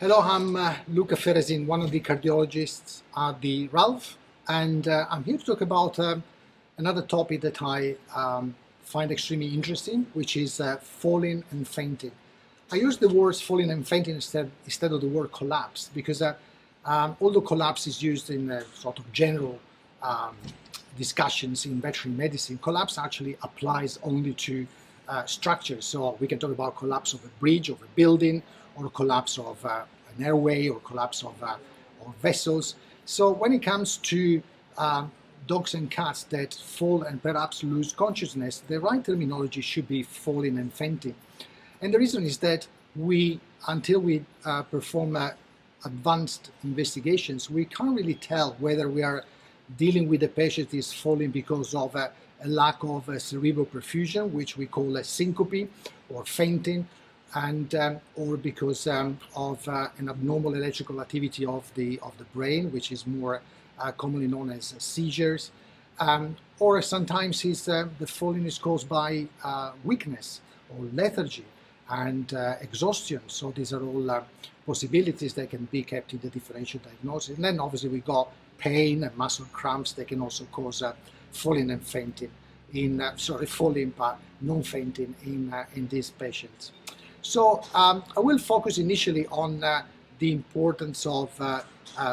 Hello, I'm Luca Ferasin, one of the cardiologists at the Ralph, and I'm here to talk about another topic that I find extremely interesting, which is falling and fainting. I use the words falling and fainting instead of the word collapse, because although collapse is used in sort of general discussions in veterinary medicine, collapse actually applies only to structures. So we can talk about collapse of a bridge, of a building, or collapse of an airway, or collapse of vessels. So when it comes to dogs and cats that fall and perhaps lose consciousness, the right terminology should be falling and fainting. And the reason is that until we perform advanced investigations, we can't really tell whether we are dealing with a patient that is falling because of a lack of cerebral perfusion, which we call a syncope, or fainting, and or because of an abnormal electrical activity of the brain, which is more commonly known as seizures, or sometimes the falling is caused by weakness or lethargy and exhaustion. So these are all possibilities that can be kept in the differential diagnosis. And then obviously we got pain and muscle cramps that can also cause falling and fainting falling but non-fainting in these patients. So I will focus initially on the importance of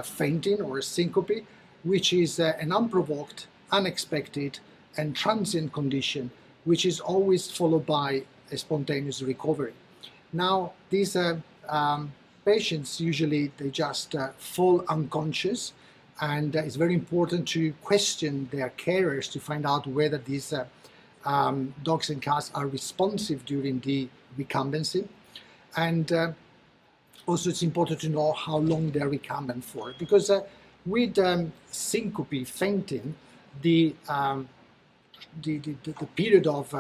fainting or syncope, which is an unprovoked, unexpected, and transient condition, which is always followed by a spontaneous recovery. Now, these patients usually they just fall unconscious, and it's very important to question their carers to find out whether these dogs and cats are responsive during the recumbency, and also it's important to know how long they're recumbent for, because with syncope, fainting, the period of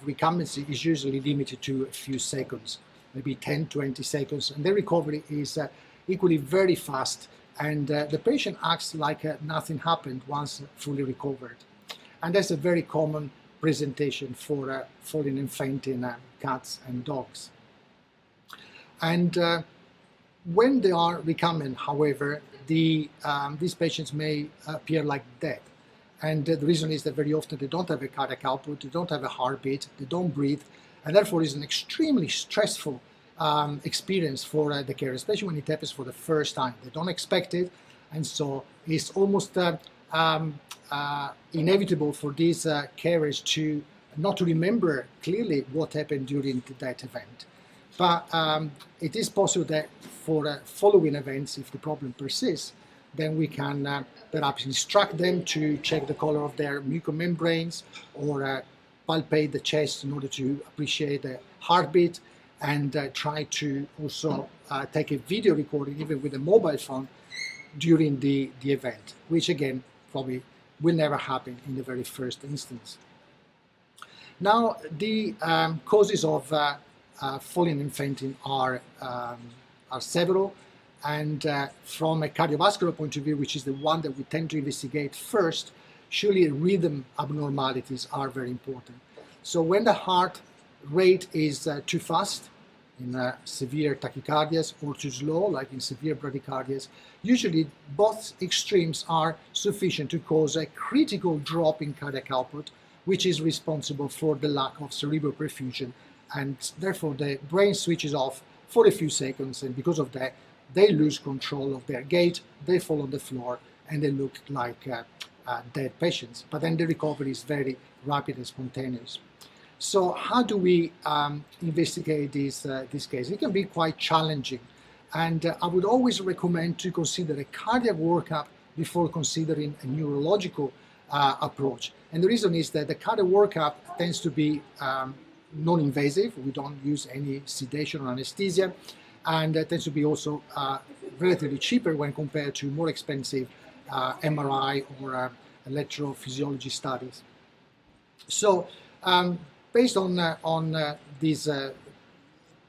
recumbency is usually limited to a few seconds, maybe 10-20 seconds, and the recovery is equally very fast, and the patient acts like nothing happened once fully recovered. And that's a very common presentation for falling and fainting cats and dogs. And when they are recumbent, however, these patients may appear like dead. And the reason is that very often they don't have a cardiac output, they don't have a heartbeat, they don't breathe, and therefore it's an extremely stressful experience for the care, especially when it happens for the first time. They don't expect it, and so it's almost inevitable for these carers to not to remember clearly what happened during that event. But it is possible that for following events, if the problem persists, then we can perhaps instruct them to check the color of their mucomembranes, or palpate the chest in order to appreciate the heartbeat, and try to also take a video recording, even with a mobile phone, during the event, which again probably will never happen in the very first instance. Now, the causes of falling and fainting are several, and from a cardiovascular point of view, which is the one that we tend to investigate first, surely rhythm abnormalities are very important. So when the heart rate is too fast, in severe tachycardias, or too slow, like in severe bradycardias, usually both extremes are sufficient to cause a critical drop in cardiac output, which is responsible for the lack of cerebral perfusion, and therefore the brain switches off for a few seconds, and because of that they lose control of their gait, they fall on the floor, and they look like dead patients. But then the recovery is very rapid and spontaneous. So how do we investigate this case? It can be quite challenging, and I would always recommend to consider a cardiac workup before considering a neurological approach. And the reason is that the cardiac workup tends to be non-invasive. We don't use any sedation or anesthesia, and it tends to be also relatively cheaper when compared to more expensive MRI or electrophysiology studies. So based on these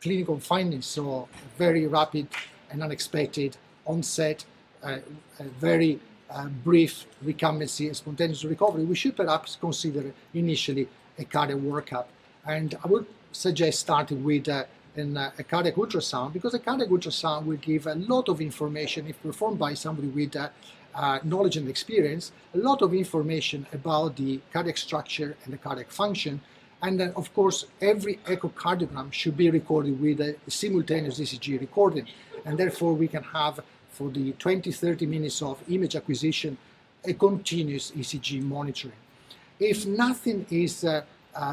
clinical findings, so very rapid and unexpected onset, a very brief recumbency and spontaneous recovery, we should perhaps consider initially a cardiac workup. And I would suggest starting with a cardiac ultrasound, because a cardiac ultrasound will give a lot of information, if performed by somebody with knowledge and experience, a lot of information about the cardiac structure and the cardiac function. And then, of course, every echocardiogram should be recorded with a simultaneous ECG recording. And therefore, we can have, for the 20-30 minutes of image acquisition, a continuous ECG monitoring. If nothing is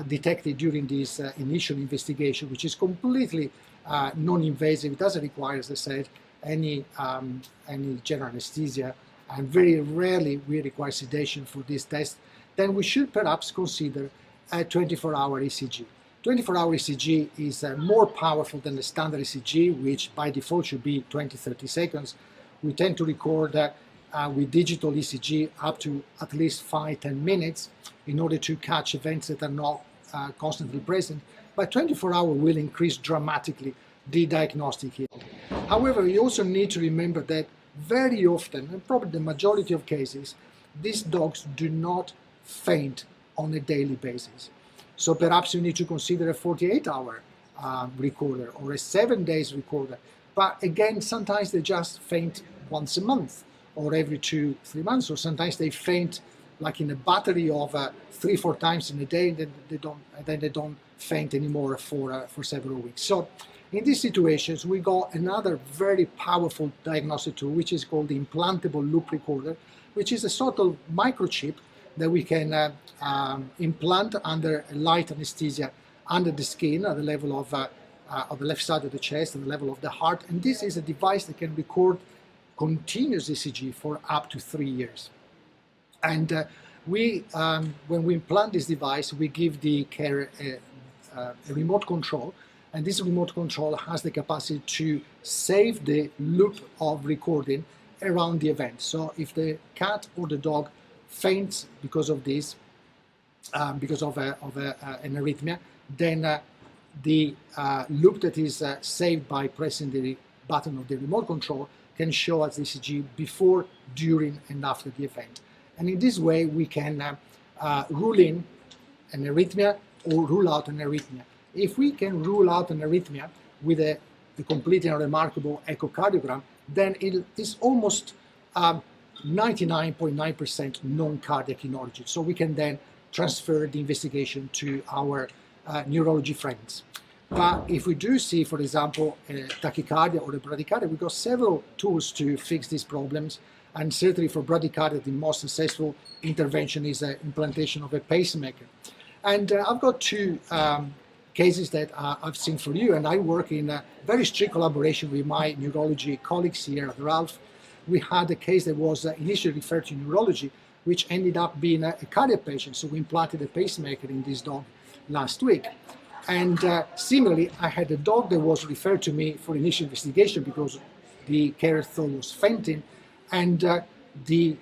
detected during this initial investigation, which is completely non-invasive, it doesn't require, as I said, any general anesthesia, and very rarely we require sedation for this test, then we should perhaps consider a 24-hour ECG. 24-hour ECG is more powerful than the standard ECG, which by default should be 20-30 seconds. We tend to record with digital ECG up to at least 5-10 minutes in order to catch events that are not constantly present. But 24-hour will increase dramatically the diagnostic yield. However, you also need to remember that very often, and probably the majority of cases, these dogs do not faint on a daily basis. So perhaps you need to consider a 48-hour recorder or a 7 days recorder. But again, sometimes they just faint once a month or every 2-3 months, or sometimes they faint like in a battery of 3-4 times in a day, then they don't faint anymore for several weeks. So in these situations, we got another very powerful diagnostic tool, which is called the implantable loop recorder, which is a sort of microchip that we can implant under a light anesthesia under the skin at the level of the left side of the chest and the level of the heart. And this is a device that can record continuous ECG for up to 3 years. And when we implant this device, we give the carer a remote control, and this remote control has the capacity to save the loop of recording around the event. So if the cat or the dog faints because of this, because of an arrhythmia, then the loop that is saved by pressing the button of the remote control can show us the ECG before, during, and after the event. And in this way, we can rule in an arrhythmia or rule out an arrhythmia. If we can rule out an arrhythmia with a complete and remarkable echocardiogram, then it is almost 99.9% non-cardiac in origin. So we can then transfer the investigation to our neurology friends. But if we do see, for example, a tachycardia or a bradycardia, we've got several tools to fix these problems. And certainly for bradycardia, the most successful intervention is the implantation of a pacemaker. And I've got two cases that I've seen for you, and I work in a very strict collaboration with my neurology colleagues here at Ralph. We had a case that was initially referred to neurology, which ended up being a cardiac patient. So we implanted a pacemaker in this dog last week. And similarly, I had a dog that was referred to me for initial investigation because the carer thought was fainting. And the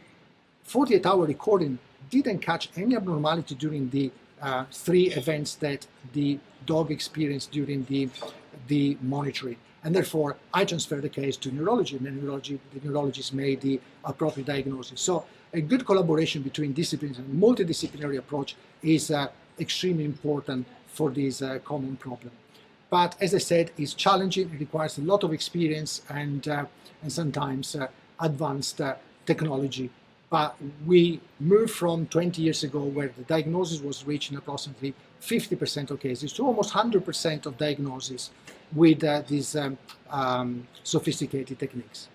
48-hour recording didn't catch any abnormality during the 3 events that the dog experienced during the monitoring. And therefore, I transferred the case to neurology, and the neurologist made the appropriate diagnosis. So a good collaboration between disciplines and multidisciplinary approach is extremely important for this common problem. But as I said, it's challenging. It requires a lot of experience and sometimes advanced technology. But we moved from 20 years ago, where the diagnosis was reached in approximately 50% of cases, to almost 100% of diagnosis with these sophisticated techniques.